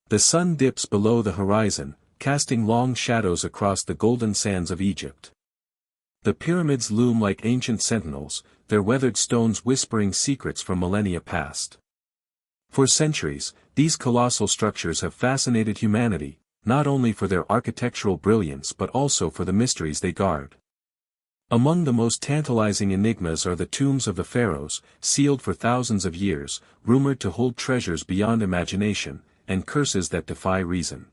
The sun dips below the horizon, casting long shadows across the golden sands of Egypt. The pyramids loom like ancient sentinels, their weathered stones whispering secrets from millennia past. For centuries, these colossal structures have fascinated humanity, not only for their architectural brilliance but also for the mysteries they guard. Among the most tantalizing enigmas are the tombs of the pharaohs, sealed for thousands of years, rumored to hold treasures beyond imagination, and curses that defy reason.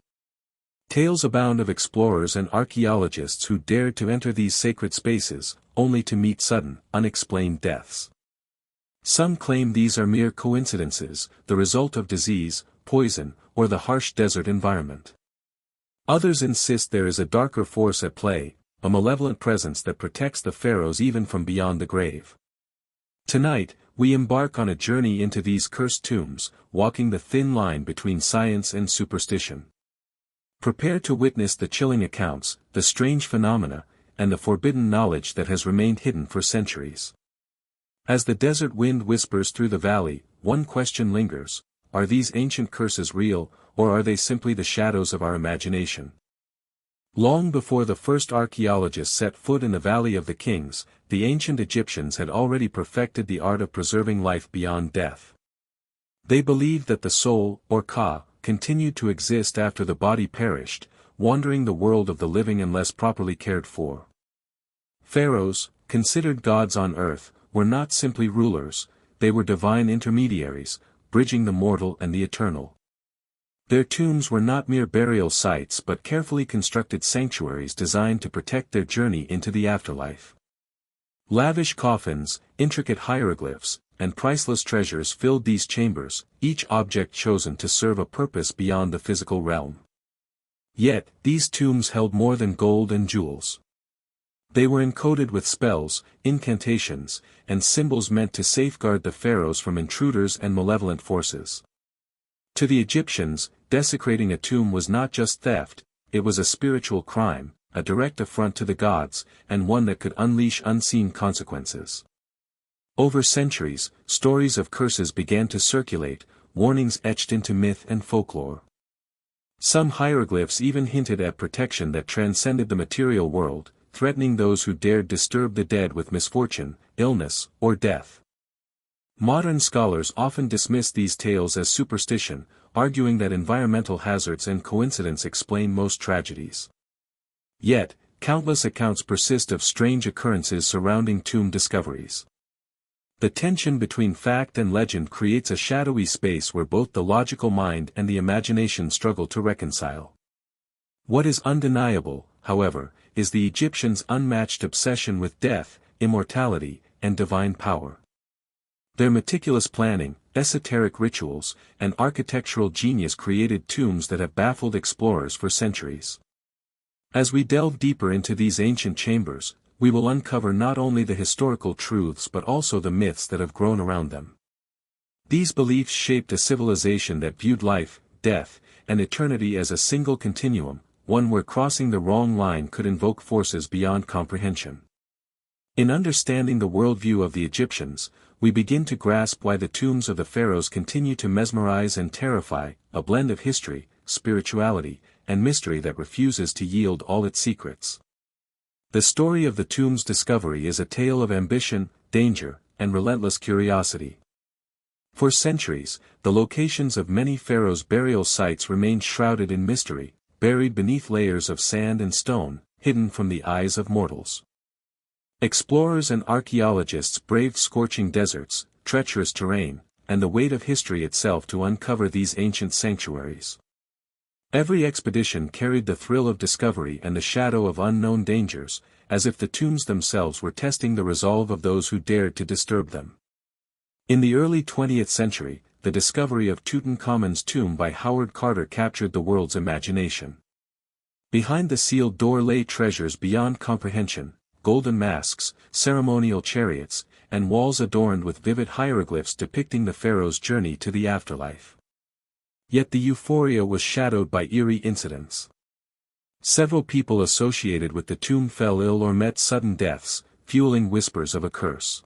Tales abound of explorers and archaeologists who dared to enter these sacred spaces, only to meet sudden, unexplained deaths. Some claim these are mere coincidences, the result of disease, poison, or the harsh desert environment. Others insist there is a darker force at play, a malevolent presence that protects the pharaohs even from beyond the grave. Tonight, we embark on a journey into these cursed tombs, walking the thin line between science and superstition. Prepare to witness the chilling accounts, the strange phenomena, and the forbidden knowledge that has remained hidden for centuries. As the desert wind whispers through the valley, one question lingers: are these ancient curses real, or are they simply the shadows of our imagination? Long before the first archaeologists set foot in the Valley of the Kings, the ancient Egyptians had already perfected the art of preserving life beyond death. They believed that the soul, or Ka, continued to exist after the body perished, wandering the world of the living unless properly cared for. Pharaohs, considered gods on earth, were not simply rulers, they were divine intermediaries, bridging the mortal and the eternal. Their tombs were not mere burial sites but carefully constructed sanctuaries designed to protect their journey into the afterlife. Lavish coffins, intricate hieroglyphs, and priceless treasures filled these chambers, each object chosen to serve a purpose beyond the physical realm. Yet, these tombs held more than gold and jewels. They were encoded with spells, incantations, and symbols meant to safeguard the pharaohs from intruders and malevolent forces. To the Egyptians, desecrating a tomb was not just theft, it was a spiritual crime, a direct affront to the gods, and one that could unleash unseen consequences. Over centuries, stories of curses began to circulate, warnings etched into myth and folklore. Some hieroglyphs even hinted at protection that transcended the material world, threatening those who dared disturb the dead with misfortune, illness, or death. Modern scholars often dismiss these tales as superstition, arguing that environmental hazards and coincidence explain most tragedies. Yet, countless accounts persist of strange occurrences surrounding tomb discoveries. The tension between fact and legend creates a shadowy space where both the logical mind and the imagination struggle to reconcile. What is undeniable, however, is the Egyptians' unmatched obsession with death, immortality, and divine power. Their meticulous planning, esoteric rituals, and architectural genius created tombs that have baffled explorers for centuries. As we delve deeper into these ancient chambers, we will uncover not only the historical truths but also the myths that have grown around them. These beliefs shaped a civilization that viewed life, death, and eternity as a single continuum, one where crossing the wrong line could invoke forces beyond comprehension. In understanding the worldview of the Egyptians, we begin to grasp why the tombs of the pharaohs continue to mesmerize and terrify, a blend of history, spirituality, and mystery that refuses to yield all its secrets. The story of the tomb's discovery is a tale of ambition, danger, and relentless curiosity. For centuries, the locations of many pharaohs' burial sites remained shrouded in mystery, buried beneath layers of sand and stone, hidden from the eyes of mortals. Explorers and archaeologists braved scorching deserts, treacherous terrain, and the weight of history itself to uncover these ancient sanctuaries. Every expedition carried the thrill of discovery and the shadow of unknown dangers, as if the tombs themselves were testing the resolve of those who dared to disturb them. In the early 20th century, the discovery of Tutankhamun's tomb by Howard Carter captured the world's imagination. Behind the sealed door lay treasures beyond comprehension: golden masks, ceremonial chariots, and walls adorned with vivid hieroglyphs depicting the pharaoh's journey to the afterlife. Yet the euphoria was shadowed by eerie incidents. Several people associated with the tomb fell ill or met sudden deaths, fueling whispers of a curse.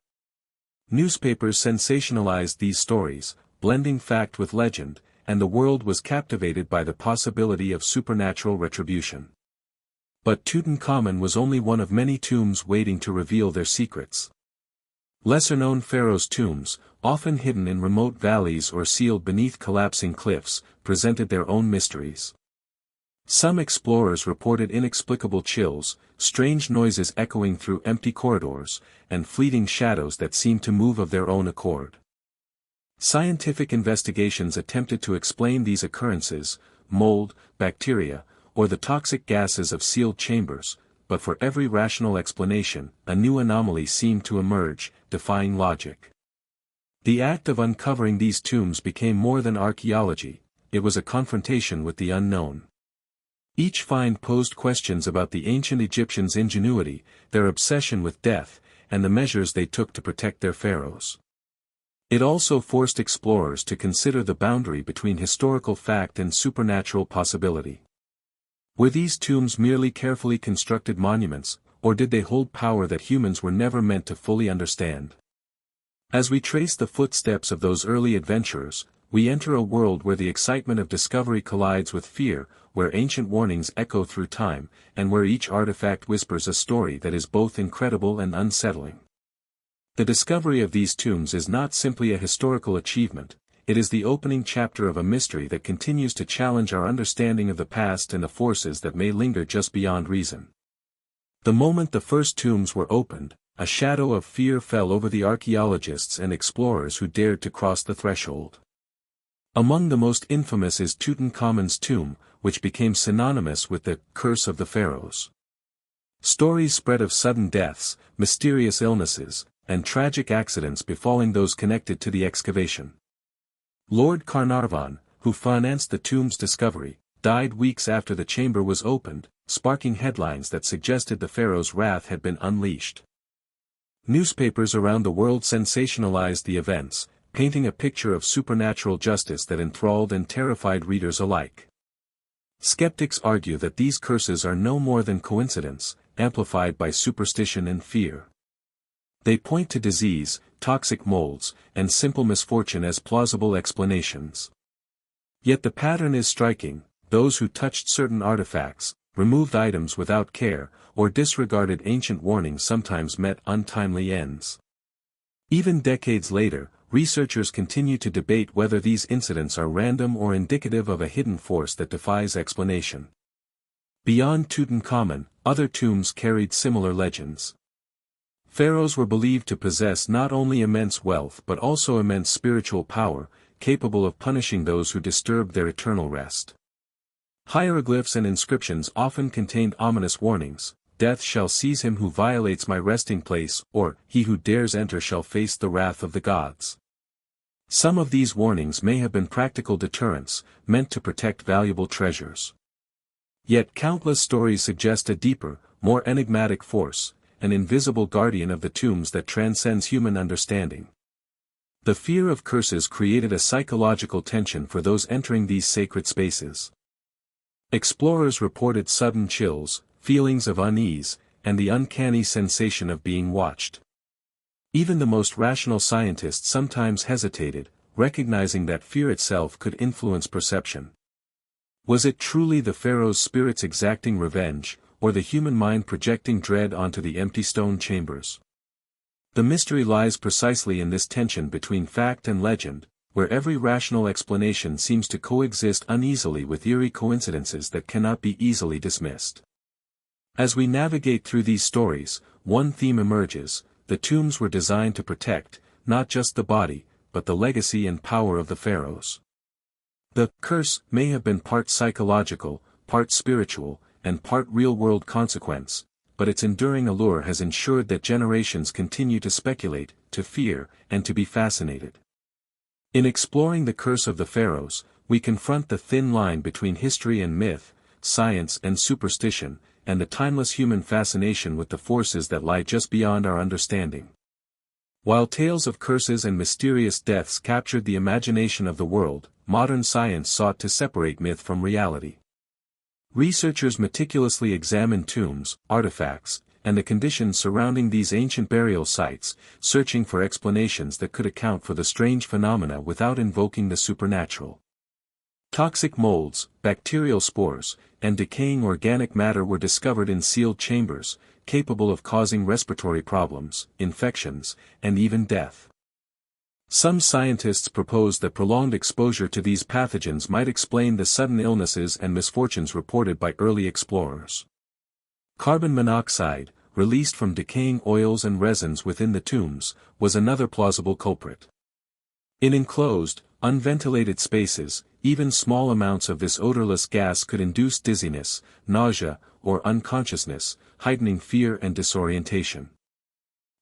Newspapers sensationalized these stories, blending fact with legend, and the world was captivated by the possibility of supernatural retribution. But Tutankhamun was only one of many tombs waiting to reveal their secrets. Lesser-known pharaohs' tombs, often hidden in remote valleys or sealed beneath collapsing cliffs, presented their own mysteries. Some explorers reported inexplicable chills, strange noises echoing through empty corridors, and fleeting shadows that seemed to move of their own accord. Scientific investigations attempted to explain these occurrences, mold, bacteria, or the toxic gases of sealed chambers, but for every rational explanation, a new anomaly seemed to emerge, defying logic. The act of uncovering these tombs became more than archaeology, it was a confrontation with the unknown. Each find posed questions about the ancient Egyptians' ingenuity, their obsession with death, and the measures they took to protect their pharaohs. It also forced explorers to consider the boundary between historical fact and supernatural possibility. Were these tombs merely carefully constructed monuments, or did they hold power that humans were never meant to fully understand? As we trace the footsteps of those early adventurers, we enter a world where the excitement of discovery collides with fear, where ancient warnings echo through time, and where each artifact whispers a story that is both incredible and unsettling. The discovery of these tombs is not simply a historical achievement, it is the opening chapter of a mystery that continues to challenge our understanding of the past and the forces that may linger just beyond reason. The moment the first tombs were opened, a shadow of fear fell over the archaeologists and explorers who dared to cross the threshold. Among the most infamous is Tutankhamun's tomb, which became synonymous with the curse of the pharaohs. Stories spread of sudden deaths, mysterious illnesses, and tragic accidents befalling those connected to the excavation. Lord Carnarvon, who financed the tomb's discovery, died weeks after the chamber was opened, sparking headlines that suggested the pharaoh's wrath had been unleashed. Newspapers around the world sensationalized the events, painting a picture of supernatural justice that enthralled and terrified readers alike. Skeptics argue that these curses are no more than coincidence, amplified by superstition and fear. They point to disease, toxic molds, and simple misfortune as plausible explanations. Yet the pattern is striking: those who touched certain artifacts, removed items without care, or disregarded ancient warnings sometimes met untimely ends. Even decades later, researchers continue to debate whether these incidents are random or indicative of a hidden force that defies explanation. Beyond Tutankhamun, other tombs carried similar legends. Pharaohs were believed to possess not only immense wealth but also immense spiritual power, capable of punishing those who disturbed their eternal rest. Hieroglyphs and inscriptions often contained ominous warnings: "Death shall seize him who violates my resting place," or "He who dares enter shall face the wrath of the gods." Some of these warnings may have been practical deterrents, meant to protect valuable treasures. Yet countless stories suggest a deeper, more enigmatic force, an invisible guardian of the tombs that transcends human understanding. The fear of curses created a psychological tension for those entering these sacred spaces. Explorers reported sudden chills, feelings of unease, and the uncanny sensation of being watched. Even the most rational scientists sometimes hesitated, recognizing that fear itself could influence perception. Was it truly the pharaoh's spirits exacting revenge, or the human mind projecting dread onto the empty stone chambers? The mystery lies precisely in this tension between fact and legend, where every rational explanation seems to coexist uneasily with eerie coincidences that cannot be easily dismissed. As we navigate through these stories, one theme emerges: the tombs were designed to protect, not just the body, but the legacy and power of the pharaohs. The curse may have been part psychological, part spiritual, and part real-world consequence, but its enduring allure has ensured that generations continue to speculate, to fear, and to be fascinated. In exploring the curse of the pharaohs, we confront the thin line between history and myth, science and superstition, and the timeless human fascination with the forces that lie just beyond our understanding. While tales of curses and mysterious deaths captured the imagination of the world, modern science sought to separate myth from reality. Researchers meticulously examined tombs, artifacts, and the conditions surrounding these ancient burial sites, searching for explanations that could account for the strange phenomena without invoking the supernatural. Toxic molds, bacterial spores, and decaying organic matter were discovered in sealed chambers, capable of causing respiratory problems, infections, and even death. Some scientists proposed that prolonged exposure to these pathogens might explain the sudden illnesses and misfortunes reported by early explorers. Carbon monoxide, released from decaying oils and resins within the tombs, was another plausible culprit. In enclosed, unventilated spaces, even small amounts of this odorless gas could induce dizziness, nausea, or unconsciousness, heightening fear and disorientation.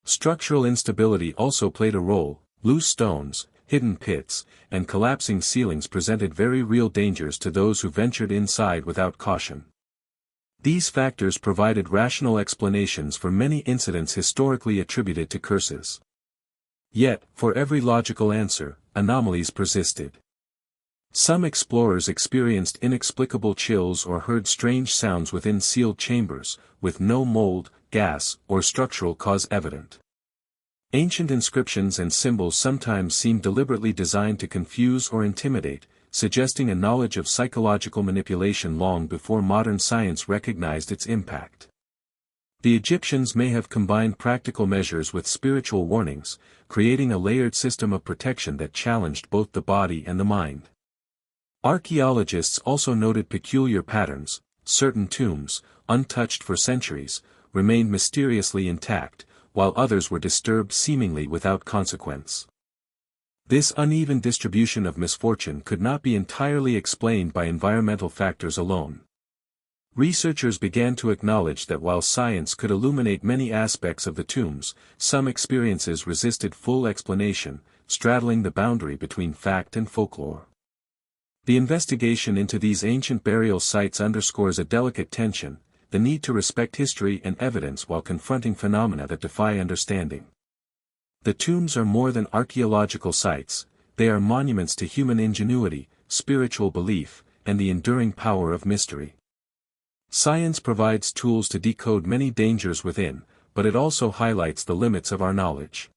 Structural instability also played a role. Loose stones, hidden pits, and collapsing ceilings presented very real dangers to those who ventured inside without caution. These factors provided rational explanations for many incidents historically attributed to curses. Yet, for every logical answer, anomalies persisted. Some explorers experienced inexplicable chills or heard strange sounds within sealed chambers, with no mold, gas, or structural cause evident. Ancient inscriptions and symbols sometimes seem deliberately designed to confuse or intimidate, suggesting a knowledge of psychological manipulation long before modern science recognized its impact. The Egyptians may have combined practical measures with spiritual warnings, creating a layered system of protection that challenged both the body and the mind. Archaeologists also noted peculiar patterns. Certain tombs, untouched for centuries, remained mysteriously intact, while others were disturbed seemingly without consequence. This uneven distribution of misfortune could not be entirely explained by environmental factors alone. Researchers began to acknowledge that while science could illuminate many aspects of the tombs, some experiences resisted full explanation, straddling the boundary between fact and folklore. The investigation into these ancient burial sites underscores a delicate tension, the need to respect history and evidence while confronting phenomena that defy understanding. The tombs are more than archaeological sites, they are monuments to human ingenuity, spiritual belief, and the enduring power of mystery. Science provides tools to decode many dangers within, but it also highlights the limits of our knowledge.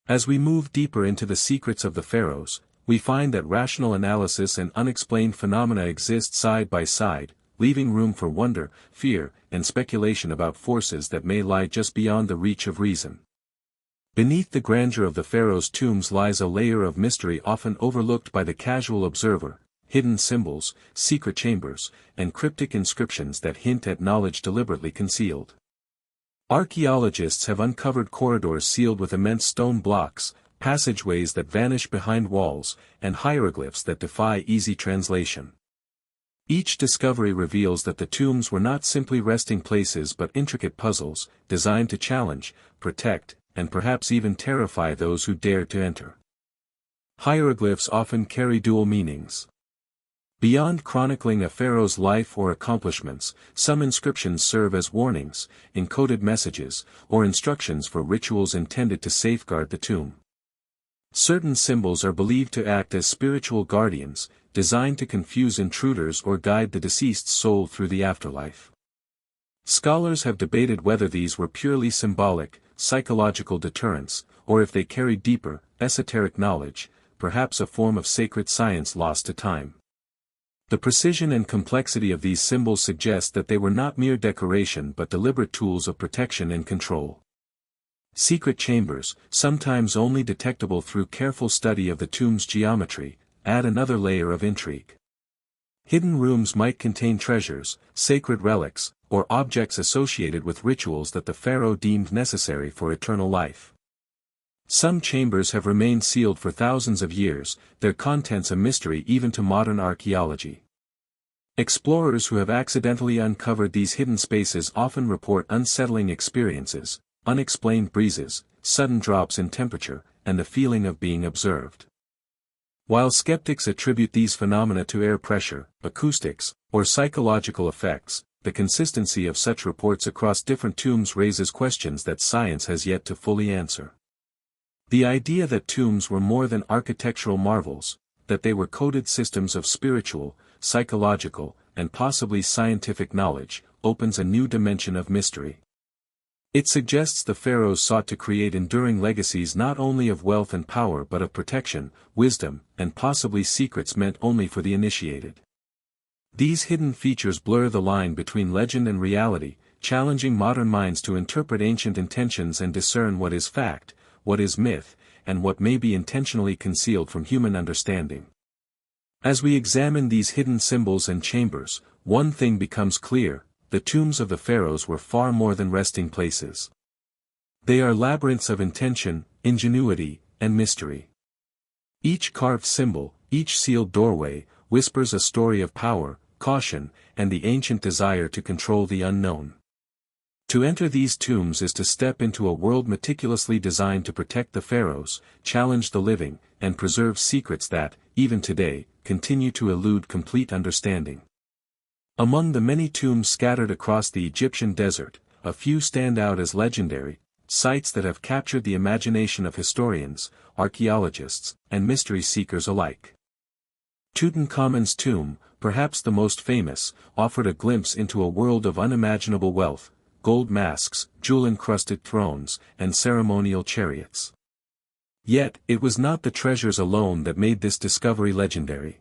As we move deeper into the secrets of the pharaohs, we find that rational analysis and unexplained phenomena exist side by side, leaving room for wonder, fear, and speculation about forces that may lie just beyond the reach of reason. Beneath the grandeur of the pharaohs' tombs lies a layer of mystery often overlooked by the casual observer: hidden symbols, secret chambers, and cryptic inscriptions that hint at knowledge deliberately concealed. Archaeologists have uncovered corridors sealed with immense stone blocks, passageways that vanish behind walls, and hieroglyphs that defy easy translation. Each discovery reveals that the tombs were not simply resting places but intricate puzzles, designed to challenge, protect, and perhaps even terrify those who dare to enter. Hieroglyphs often carry dual meanings. Beyond chronicling a pharaoh's life or accomplishments, some inscriptions serve as warnings, encoded messages, or instructions for rituals intended to safeguard the tomb. Certain symbols are believed to act as spiritual guardians, designed to confuse intruders or guide the deceased's soul through the afterlife. Scholars have debated whether these were purely symbolic, psychological deterrents, or if they carried deeper, esoteric knowledge, perhaps a form of sacred science lost to time. The precision and complexity of these symbols suggest that they were not mere decoration but deliberate tools of protection and control. Secret chambers, sometimes only detectable through careful study of the tomb's geometry, add another layer of intrigue. Hidden rooms might contain treasures, sacred relics, or objects associated with rituals that the pharaoh deemed necessary for eternal life. Some chambers have remained sealed for thousands of years, their contents a mystery even to modern archaeology. Explorers who have accidentally uncovered these hidden spaces often report unsettling experiences, unexplained breezes, sudden drops in temperature, and the feeling of being observed. While skeptics attribute these phenomena to air pressure, acoustics, or psychological effects, the consistency of such reports across different tombs raises questions that science has yet to fully answer. The idea that tombs were more than architectural marvels, that they were coded systems of spiritual, psychological, and possibly scientific knowledge, opens a new dimension of mystery. It suggests the pharaohs sought to create enduring legacies not only of wealth and power but of protection, wisdom, and possibly secrets meant only for the initiated. These hidden features blur the line between legend and reality, challenging modern minds to interpret ancient intentions and discern what is fact, what is myth, and what may be intentionally concealed from human understanding. As we examine these hidden symbols and chambers, one thing becomes clear: the tombs of the pharaohs were far more than resting places. They are labyrinths of intention, ingenuity, and mystery. Each carved symbol, each sealed doorway, whispers a story of power, caution, and the ancient desire to control the unknown. To enter these tombs is to step into a world meticulously designed to protect the pharaohs, challenge the living, and preserve secrets that, even today, continue to elude complete understanding. Among the many tombs scattered across the Egyptian desert, a few stand out as legendary, sites that have captured the imagination of historians, archaeologists, and mystery seekers alike. Tutankhamun's tomb, perhaps the most famous, offered a glimpse into a world of unimaginable wealth: gold masks, jewel-encrusted thrones, and ceremonial chariots. Yet, it was not the treasures alone that made this discovery legendary.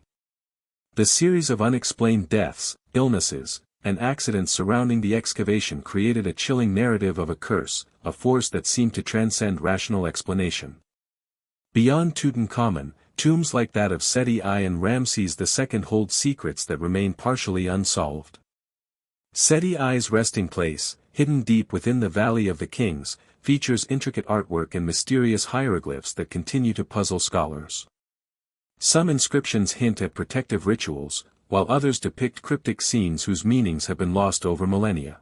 The series of unexplained deaths, illnesses, and accidents surrounding the excavation created a chilling narrative of a curse, a force that seemed to transcend rational explanation. Beyond Tutankhamun, tombs like that of Seti I and Ramses II hold secrets that remain partially unsolved. Seti I's resting place, hidden deep within the Valley of the Kings, features intricate artwork and mysterious hieroglyphs that continue to puzzle scholars. Some inscriptions hint at protective rituals, while others depict cryptic scenes whose meanings have been lost over millennia.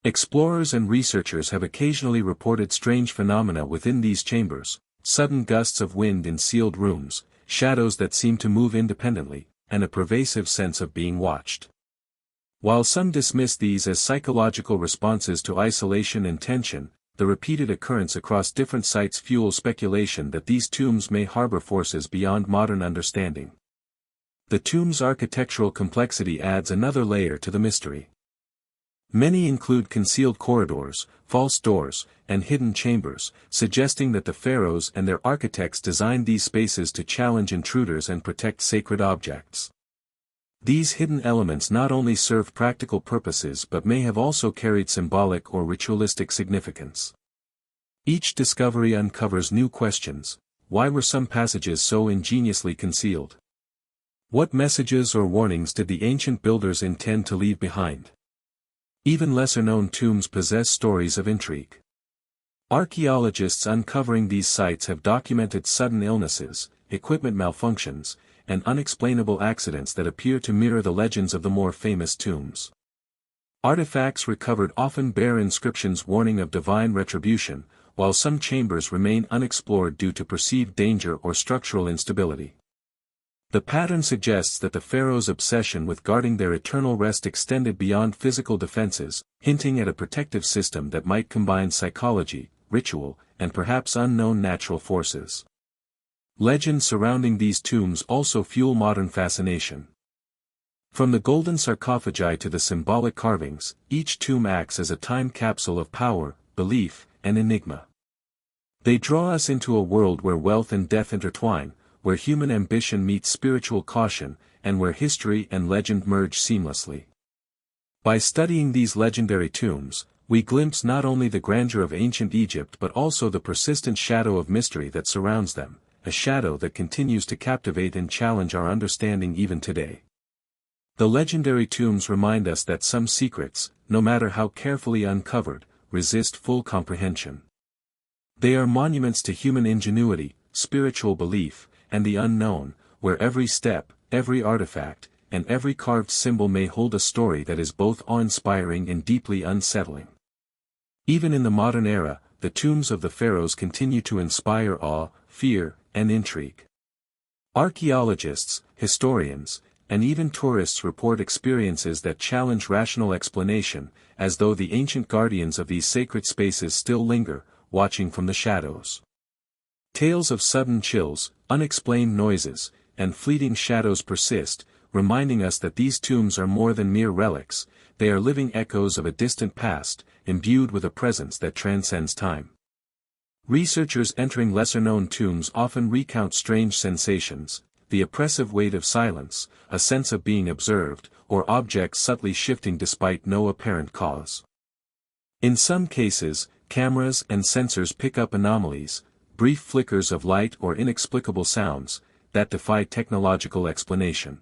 Explorers and researchers have occasionally reported strange phenomena within these chambers: sudden gusts of wind in sealed rooms, shadows that seem to move independently, and a pervasive sense of being watched. While some dismiss these as psychological responses to isolation and tension, the repeated occurrence across different sites fuels speculation that these tombs may harbor forces beyond modern understanding. The tomb's architectural complexity adds another layer to the mystery. Many include concealed corridors, false doors, and hidden chambers, suggesting that the pharaohs and their architects designed these spaces to challenge intruders and protect sacred objects. These hidden elements not only serve practical purposes but may have also carried symbolic or ritualistic significance. Each discovery uncovers new questions. Why were some passages so ingeniously concealed? What messages or warnings did the ancient builders intend to leave behind? Even lesser-known tombs possess stories of intrigue. Archaeologists uncovering these sites have documented sudden illnesses, equipment malfunctions, and unexplainable accidents that appear to mirror the legends of the more famous tombs. Artifacts recovered often bear inscriptions warning of divine retribution, while some chambers remain unexplored due to perceived danger or structural instability. The pattern suggests that the pharaohs' obsession with guarding their eternal rest extended beyond physical defenses, hinting at a protective system that might combine psychology, ritual, and perhaps unknown natural forces. Legends surrounding these tombs also fuel modern fascination. From the golden sarcophagi to the symbolic carvings, each tomb acts as a time capsule of power, belief, and enigma. They draw us into a world where wealth and death intertwine, where human ambition meets spiritual caution, and where history and legend merge seamlessly. By studying these legendary tombs, we glimpse not only the grandeur of ancient Egypt but also the persistent shadow of mystery that surrounds them, a shadow that continues to captivate and challenge our understanding even today. The legendary tombs remind us that some secrets, no matter how carefully uncovered, resist full comprehension. They are monuments to human ingenuity, spiritual belief, and the unknown, where every step, every artifact, and every carved symbol may hold a story that is both awe-inspiring and deeply unsettling. Even in the modern era, the tombs of the pharaohs continue to inspire awe, fear, and intrigue. Archaeologists, historians, and even tourists report experiences that challenge rational explanation, as though the ancient guardians of these sacred spaces still linger, watching from the shadows. Tales of sudden chills, unexplained noises, and fleeting shadows persist, reminding us that these tombs are more than mere relics, they are living echoes of a distant past, imbued with a presence that transcends time. Researchers entering lesser-known tombs often recount strange sensations, the oppressive weight of silence, a sense of being observed, or objects subtly shifting despite no apparent cause. In some cases, cameras and sensors pick up anomalies, brief flickers of light or inexplicable sounds, that defy technological explanation.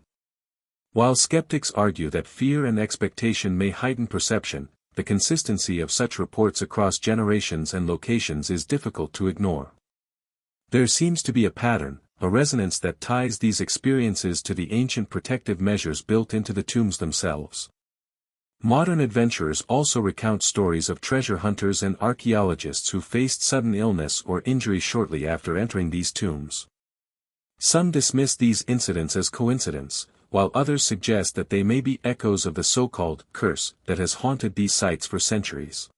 While skeptics argue that fear and expectation may heighten perception, the consistency of such reports across generations and locations is difficult to ignore. There seems to be a pattern, a resonance that ties these experiences to the ancient protective measures built into the tombs themselves. Modern adventurers also recount stories of treasure hunters and archaeologists who faced sudden illness or injury shortly after entering these tombs. Some dismiss these incidents as coincidence, while others suggest that they may be echoes of the so-called curse that has haunted these sites for centuries.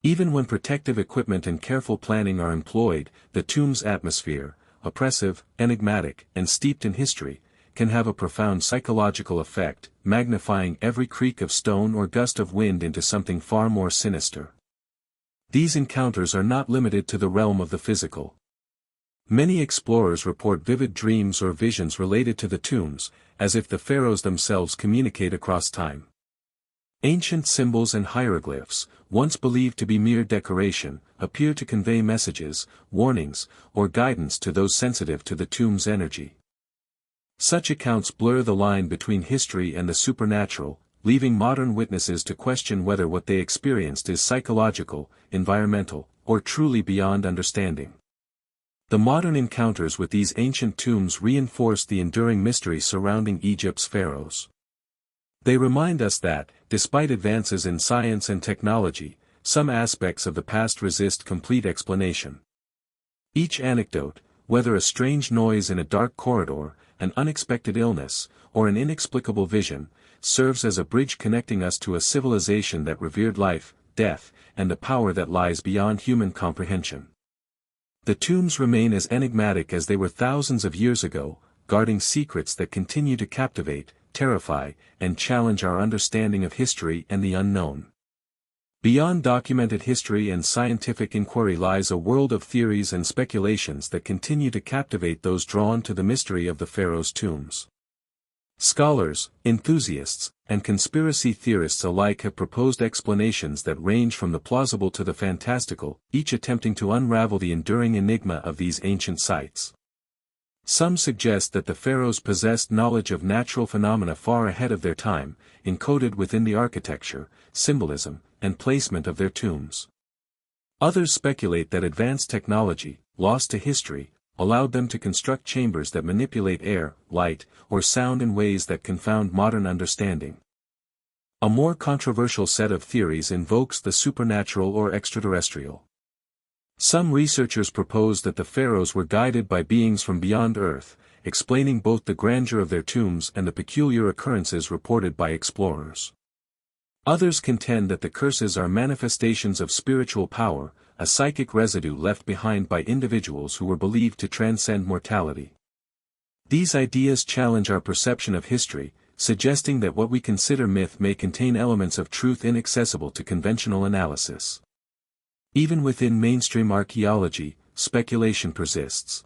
Even when protective equipment and careful planning are employed, the tomb's atmosphere, oppressive, enigmatic, and steeped in history, can have a profound psychological effect, magnifying every creak of stone or gust of wind into something far more sinister. These encounters are not limited to the realm of the physical. Many explorers report vivid dreams or visions related to the tombs, as if the pharaohs themselves communicate across time. Ancient symbols and hieroglyphs, once believed to be mere decoration, appear to convey messages, warnings, or guidance to those sensitive to the tomb's energy. Such accounts blur the line between history and the supernatural, leaving modern witnesses to question whether what they experienced is psychological, environmental, or truly beyond understanding. The modern encounters with these ancient tombs reinforce the enduring mystery surrounding Egypt's pharaohs. They remind us that, despite advances in science and technology, some aspects of the past resist complete explanation. Each anecdote, whether a strange noise in a dark corridor, an unexpected illness, or an inexplicable vision, serves as a bridge connecting us to a civilization that revered life, death, and a power that lies beyond human comprehension. The tombs remain as enigmatic as they were thousands of years ago, guarding secrets that continue to captivate, terrify, and challenge our understanding of history and the unknown. Beyond documented history and scientific inquiry lies a world of theories and speculations that continue to captivate those drawn to the mystery of the pharaohs' tombs. Scholars, enthusiasts, and conspiracy theorists alike have proposed explanations that range from the plausible to the fantastical, each attempting to unravel the enduring enigma of these ancient sites. Some suggest that the pharaohs possessed knowledge of natural phenomena far ahead of their time, encoded within the architecture, symbolism, and placement of their tombs. Others speculate that advanced technology, lost to history, allowed them to construct chambers that manipulate air, light, or sound in ways that confound modern understanding. A more controversial set of theories invokes the supernatural or extraterrestrial. Some researchers propose that the pharaohs were guided by beings from beyond Earth, explaining both the grandeur of their tombs and the peculiar occurrences reported by explorers. Others contend that the curses are manifestations of spiritual power, a psychic residue left behind by individuals who were believed to transcend mortality. These ideas challenge our perception of history, suggesting that what we consider myth may contain elements of truth inaccessible to conventional analysis. Even within mainstream archaeology, speculation persists.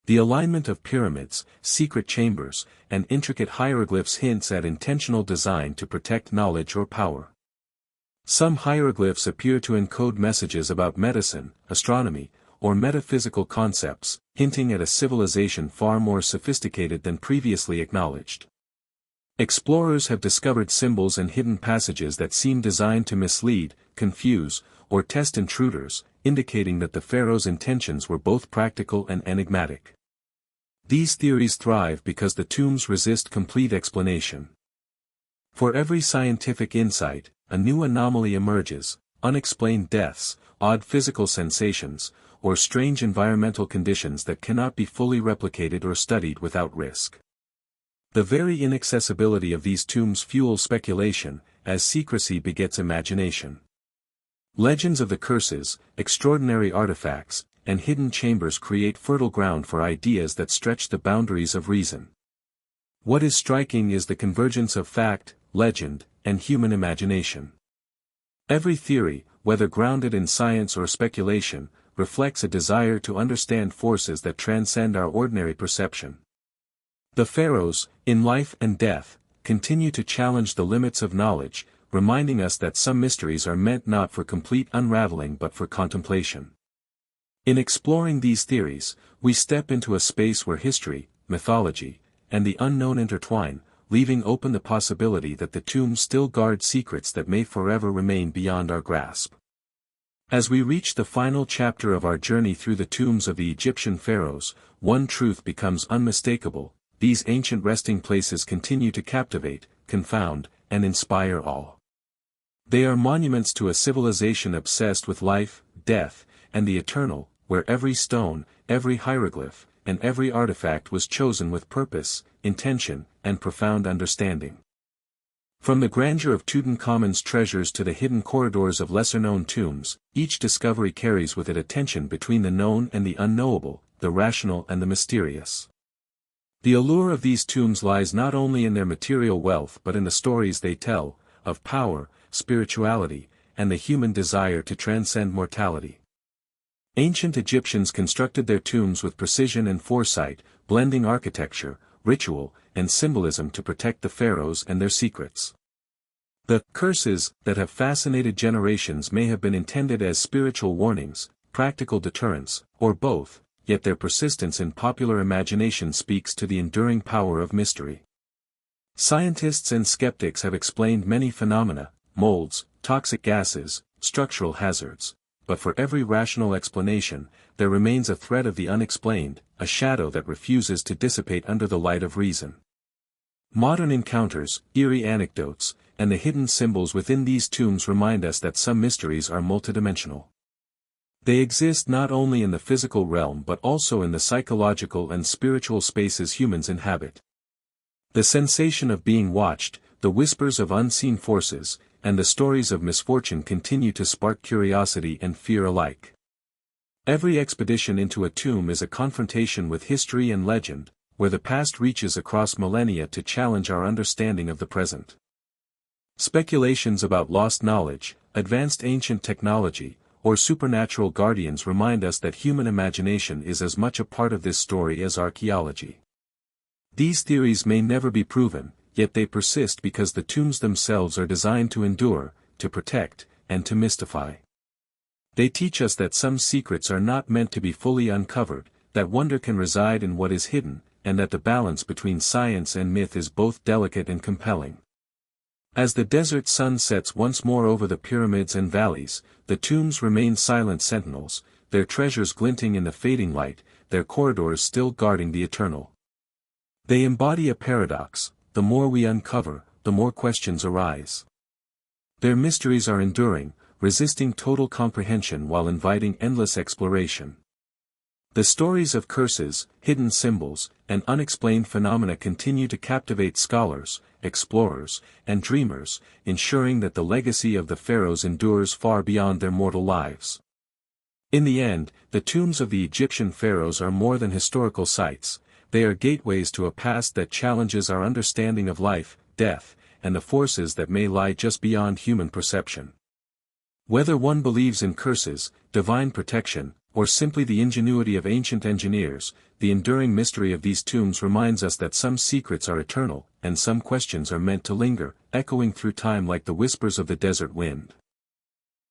The alignment of pyramids, secret chambers, and intricate hieroglyphs hints at intentional design to protect knowledge or power. Some hieroglyphs appear to encode messages about medicine, astronomy, or metaphysical concepts, hinting at a civilization far more sophisticated than previously acknowledged. Explorers have discovered symbols and hidden passages that seem designed to mislead, confuse, or test intruders, indicating that the pharaohs' intentions were both practical and enigmatic. These theories thrive because the tombs resist complete explanation. For every scientific insight, a new anomaly emerges: unexplained deaths, odd physical sensations, or strange environmental conditions that cannot be fully replicated or studied without risk. The very inaccessibility of these tombs fuels speculation, as secrecy begets imagination. Legends of the curses, extraordinary artifacts, and hidden chambers create fertile ground for ideas that stretch the boundaries of reason. What is striking is the convergence of fact, legend, and human imagination. Every theory, whether grounded in science or speculation, reflects a desire to understand forces that transcend our ordinary perception. The Pharaohs, in Life and Death, continue to challenge the limits of knowledge, reminding us that some mysteries are meant not for complete unraveling but for contemplation. In exploring these theories, we step into a space where history, mythology, and the unknown intertwine, leaving open the possibility that the tombs still guard secrets that may forever remain beyond our grasp. As we reach the final chapter of our journey through the tombs of the Egyptian pharaohs, one truth becomes unmistakable: these ancient resting places continue to captivate, confound, and inspire awe. They are monuments to a civilization obsessed with life, death, and the eternal, where every stone, every hieroglyph, and every artifact was chosen with purpose, intention, and profound understanding. From the grandeur of Tutankhamun's treasures to the hidden corridors of lesser-known tombs, each discovery carries with it a tension between the known and the unknowable, the rational and the mysterious. The allure of these tombs lies not only in their material wealth but in the stories they tell, of power, spirituality, and the human desire to transcend mortality. Ancient Egyptians constructed their tombs with precision and foresight, blending architecture, ritual, and symbolism to protect the pharaohs and their secrets. The curses that have fascinated generations may have been intended as spiritual warnings, practical deterrents, or both, yet their persistence in popular imagination speaks to the enduring power of mystery. Scientists and skeptics have explained many phenomena: molds, toxic gases, structural hazards. But for every rational explanation, there remains a thread of the unexplained, a shadow that refuses to dissipate under the light of reason. Modern encounters, eerie anecdotes, and the hidden symbols within these tombs remind us that some mysteries are multidimensional. They exist not only in the physical realm but also in the psychological and spiritual spaces humans inhabit. The sensation of being watched, the whispers of unseen forces, and the stories of misfortune continue to spark curiosity and fear alike. Every expedition into a tomb is a confrontation with history and legend, where the past reaches across millennia to challenge our understanding of the present. Speculations about lost knowledge, advanced ancient technology, or supernatural guardians remind us that human imagination is as much a part of this story as archaeology. These theories may never be proven, yet they persist because the tombs themselves are designed to endure, to protect, and to mystify. They teach us that some secrets are not meant to be fully uncovered, that wonder can reside in what is hidden, and that the balance between science and myth is both delicate and compelling. As the desert sun sets once more over the pyramids and valleys, the tombs remain silent sentinels, their treasures glinting in the fading light, their corridors still guarding the eternal. They embody a paradox: the more we uncover, the more questions arise. Their mysteries are enduring, resisting total comprehension while inviting endless exploration. The stories of curses, hidden symbols, and unexplained phenomena continue to captivate scholars, explorers, and dreamers, ensuring that the legacy of the pharaohs endures far beyond their mortal lives. In the end, the tombs of the Egyptian pharaohs are more than historical sites. They are gateways to a past that challenges our understanding of life, death, and the forces that may lie just beyond human perception. Whether one believes in curses, divine protection, or simply the ingenuity of ancient engineers, the enduring mystery of these tombs reminds us that some secrets are eternal, and some questions are meant to linger, echoing through time like the whispers of the desert wind.